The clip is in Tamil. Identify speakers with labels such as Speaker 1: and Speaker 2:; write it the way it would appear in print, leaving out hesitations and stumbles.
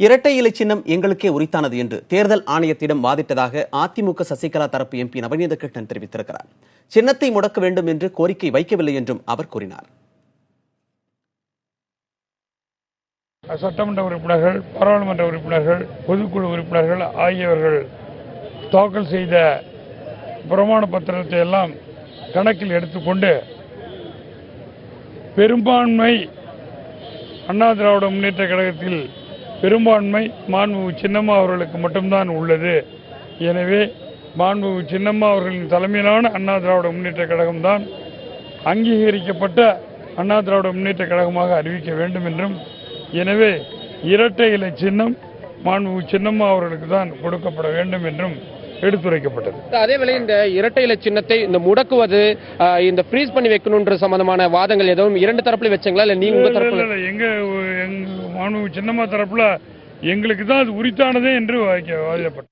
Speaker 1: இரட்டை இலை சின்னம் எங்களுக்கே உரித்தானது என்று தேர்தல் ஆணையத்திடம் வாதிட்டதாக அதிமுக சசிகலா தரப்பு எம்பி நவநீத கிருஷ்ணன் தெரிவித்திருக்கிறார். சின்னத்தை முடக்க வேண்டும் என்று கோரிக்கை வைக்கவில்லை என்றும் அவர் கூறினார்.
Speaker 2: சட்டமன்ற உறுப்பினர்கள், பாராளுமன்ற உறுப்பினர்கள், பொதுக்குழு உறுப்பினர்கள் ஆகியவர்கள் தாக்கல் செய்த பிரமாண பத்திரத்தை எல்லாம் கணக்கில் எடுத்துக்கொண்டு பெரும்பான்மை அண்ணா திராவிட முன்னேற்ற கழகத்தில் பெரும்பான்மை மாண்புமிகு சின்னம்மா அவர்களுக்கு மட்டும்தான் உள்ளது. எனவே மாண்புமிகு சின்னம்மா அவர்களின் தலைமையிலான அண்ணா திராவிட முன்னேற்ற கழகம்தான் அங்கீகரிக்கப்பட்ட அண்ணா திராவிட முன்னேற்ற கழகமாக அறிவிக்க வேண்டும் என்றும், எனவே இரட்டை இலை சின்னம் மாண்புமிகு சின்னம்மா அவர்களுக்கு தான் கொடுக்கப்பட வேண்டும் என்றும் எடுத்துரைக்கப்பட்டது.
Speaker 3: அதேவேளை இந்த இரட்டை இலை சின்னத்தை இந்த முடக்குவது, இந்த ஃப்ரீஸ் பண்ணி வைக்கணும்ன்ற சம்பந்தமான வாதங்கள் எதுவும் இரண்டு தரப்புல வச்சீங்களா இல்ல நீங்க உங்க தரப்புல?
Speaker 2: எங்க மாண்புமிகு சின்னம்மா தரப்புல எங்களுக்கு தான் அது உரித்தானதே என்று வாதிடப்பட்டது.